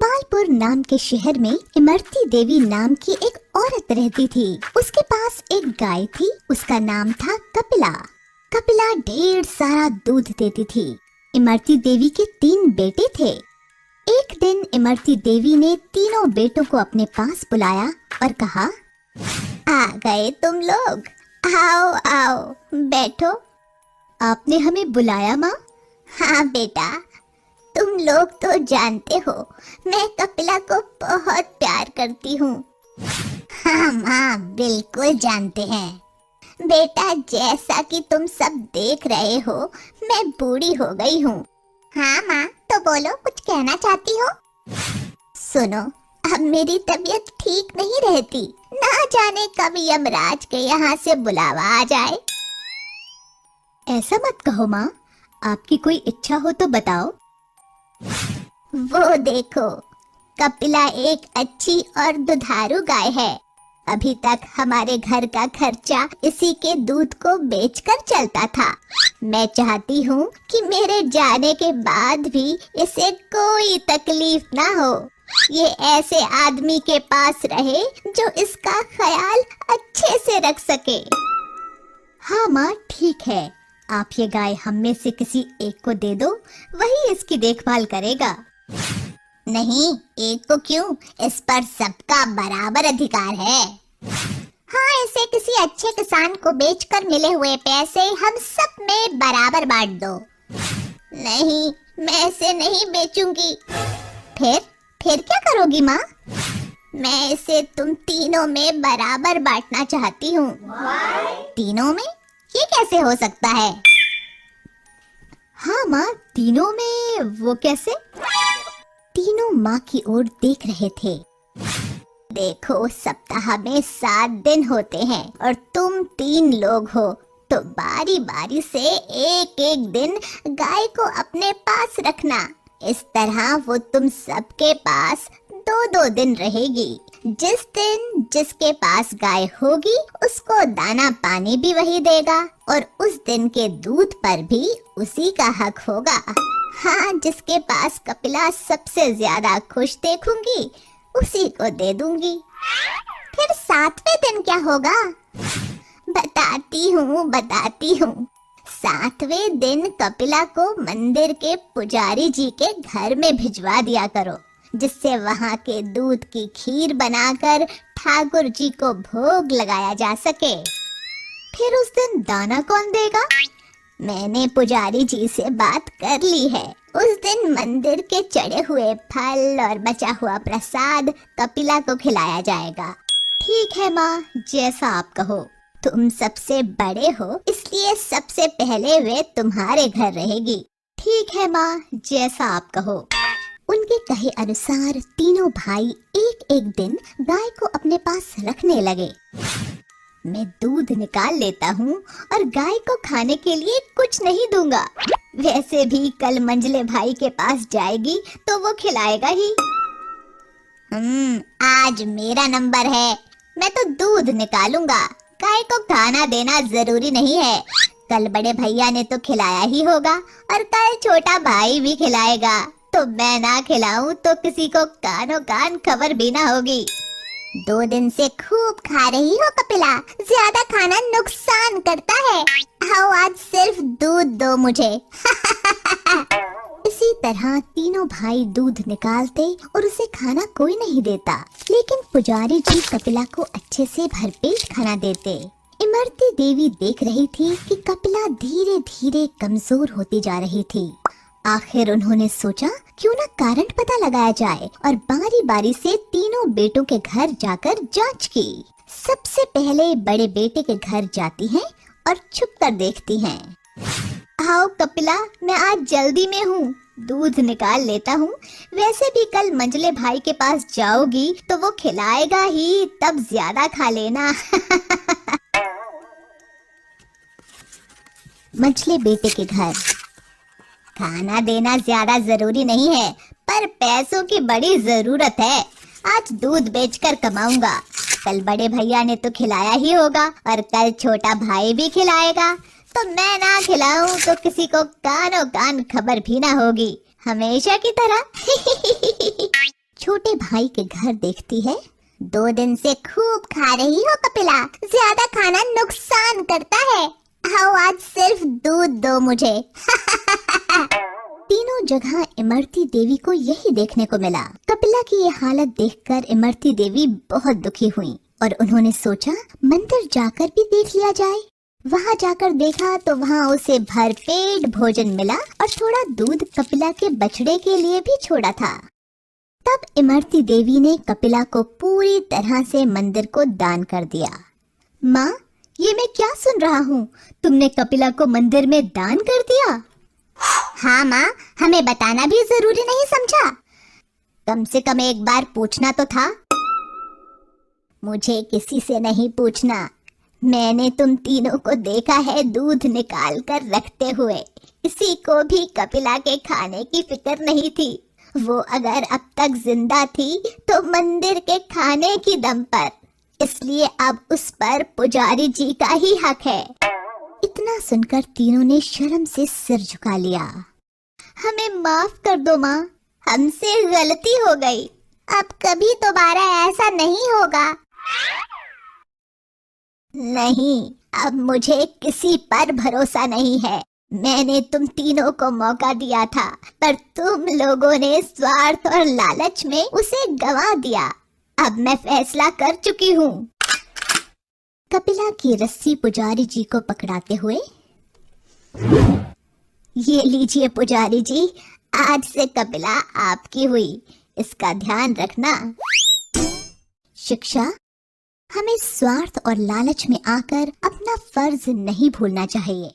गोपालपुर नाम के शहर में इमरती देवी नाम की एक औरत रहती थी। उसके पास एक गाय थी, उसका नाम था कपिला। कपिला ढेर सारा दूध देती थी। इमरती देवी के 3 बेटे थे। एक दिन इमरती देवी ने तीनों बेटों को अपने पास बुलाया और कहा, आ गए तुम लोग, आओ आओ बैठो। आपने हमें बुलाया माँ? हाँ बेटा, तुम लोग तो जानते हो मैं कपिला को बहुत प्यार करती हूँ। हाँ माँ, बिल्कुल जानते हैं बेटा, जैसा कि तुम सब देख रहे हो मैं बूढ़ी हो गई हूँ। हाँ माँ, तो बोलो, कुछ कहना चाहती हो? सुनो, अब मेरी तबीयत ठीक नहीं रहती, ना जाने कब यमराज के यहाँ से बुलावा आ जाए। ऐसा मत कहो माँ, आपकी कोई इच्छा हो तो बताओ। वो देखो, कपिला एक अच्छी और दुधारू गाय है। अभी तक हमारे घर का खर्चा इसी के दूध को बेचकर चलता था। मैं चाहती हूँ कि मेरे जाने के बाद भी इसे कोई तकलीफ ना हो। ये ऐसे आदमी के पास रहे जो इसका ख्याल अच्छे से रख सके। हाँ माँ, ठीक है, आप ये गाय हम में से किसी एक को दे दो, वही इसकी देखभाल करेगा। नहीं, एक को क्यों, इस पर सबका बराबर अधिकार है। हाँ, इसे किसी अच्छे किसान को बेचकर मिले हुए पैसे हम सब में बराबर बांट दो। नहीं, मैं इसे नहीं बेचूंगी। फिर क्या करोगी माँ? मैं इसे तुम तीनों में बराबर बांटना चाहती हूँ। तीनों में? ये कैसे हो सकता है? हाँ माँ, तीनों में वो कैसे? तीनों माँ की ओर देख रहे थे। देखो, सप्ताह में 7 दिन होते हैं और तुम 3 लोग हो, तो बारी बारी से एक एक दिन गाय को अपने पास रखना। इस तरह वो तुम सबके पास 2-2 दिन रहेगी। जिस दिन जिसके पास गाय होगी उसको दाना पानी भी वही देगा और उस दिन के दूध पर भी उसी का हक होगा। हाँ, जिसके पास कपिला सबसे ज्यादा खुश देखूंगी उसी को दे दूंगी। फिर 7वें दिन क्या होगा? बताती हूँ। 7वें दिन कपिला को मंदिर के पुजारी जी के घर में भिजवा दिया करो, जिससे वहाँ के दूध की खीर बनाकर ठाकुर जी को भोग लगाया जा सके। फिर उस दिन दाना कौन देगा? मैंने पुजारी जी से बात कर ली है। उस दिन मंदिर के चढ़े हुए फल और बचा हुआ प्रसाद कपिला को खिलाया जाएगा। ठीक है माँ, जैसा आप कहो। तुम सबसे बड़े हो, इसलिए सबसे पहले वे तुम्हारे घर रहेगी। ठीक है माँ, जैसा आप कहो। उनके कहे अनुसार तीनों भाई एक एक दिन गाय को अपने पास रखने लगे। मैं दूध निकाल लेता हूँ और गाय को खाने के लिए कुछ नहीं दूंगा। वैसे भी कल मंजले भाई के पास जाएगी तो वो खिलाएगा ही। आज मेरा नंबर है, मैं तो दूध निकालूंगा। गाय को खाना देना जरूरी नहीं है। कल बड़े भैया ने तो खिलाया ही होगा और कल छोटा भाई भी खिलाएगा। तो मैं ना खिलाऊं तो किसी को कानो कान खबर भी ना होगी। 2 दिन से खूब खा रही हो कपिला, ज्यादा खाना नुकसान करता है। आओ, आज सिर्फ दूध दो मुझे। इसी तरह तीनों भाई दूध निकालते और उसे खाना कोई नहीं देता, लेकिन पुजारी जी कपिला को अच्छे से भरपेट खाना देते। इमरती देवी देख रही थी कि कपिला धीरे धीरे कमजोर होती जा रही थी। आखिर उन्होंने सोचा क्यों ना कारण पता लगाया जाए और बारी बारी से तीनों बेटों के घर जाकर जांच की। सबसे पहले बड़े बेटे के घर जाती हैं और छुप कर देखती हैं। आओ कपिला, मैं आज जल्दी में हूँ, दूध निकाल लेता हूँ। वैसे भी कल मंजले भाई के पास जाओगी तो वो खिलाएगा ही, तब ज्यादा खा लेना। मंजले बेटे के घर। खाना देना ज्यादा जरूरी नहीं है, पर पैसों की बड़ी जरूरत है। आज दूध बेचकर कमाऊंगा। कल बड़े भैया ने तो खिलाया ही होगा और कल छोटा भाई भी खिलाएगा। तो मैं ना खिलाऊं तो किसी को कानो कान खबर भी ना होगी, हमेशा की तरह। भाई के घर देखती है। 2 दिन से खूब खा रही हो कपिला, ज्यादा खाना नुकसान करता है। आओ आज सिर्फ दूध दो मुझे। तीनों जगह इमरती देवी को यही देखने को मिला। कपिला की ये हालत देखकर इमरती देवी बहुत दुखी हुई और उन्होंने सोचा मंदिर जाकर भी देख लिया जाए। वहाँ जाकर देखा तो वहाँ उसे भरपेट भोजन मिला और थोड़ा दूध कपिला के बछड़े के लिए भी छोड़ा था। तब इमरती देवी ने कपिला को पूरी तरह से मंदिर को दान कर दिया। माँ, ये मैं क्या सुन रहा हूँ, तुमने कपिला को मंदिर में दान कर दिया? हाँ माँ, हमें बताना भी जरूरी नहीं समझा? कम से कम एक बार पूछना तो था। मुझे किसी से नहीं पूछना, मैंने तुम तीनों को देखा है दूध निकाल कर रखते हुए। किसी को भी कपिला के खाने की फिक्र नहीं थी। वो अगर अब तक जिंदा थी तो मंदिर के खाने की दम पर, इसलिए अब उस पर पुजारी जी का ही हक है। इतना सुनकर तीनों ने शर्म से सिर झुका लिया। हमें माफ कर दो माँ, हमसे गलती हो गई, अब कभी दोबारा ऐसा नहीं होगा। नहीं, अब मुझे किसी पर भरोसा नहीं है। मैंने तुम तीनों को मौका दिया था, पर तुम लोगों ने स्वार्थ और लालच में उसे गंवा दिया। अब मैं फैसला कर चुकी हूँ। कपिला की रस्सी पुजारी जी को पकड़ाते हुए, ये लीजिए पुजारी जी, आज से कपिला आपकी हुई, इसका ध्यान रखना। शिक्षा, हमें स्वार्थ और लालच में आकर अपना फर्ज नहीं भूलना चाहिए।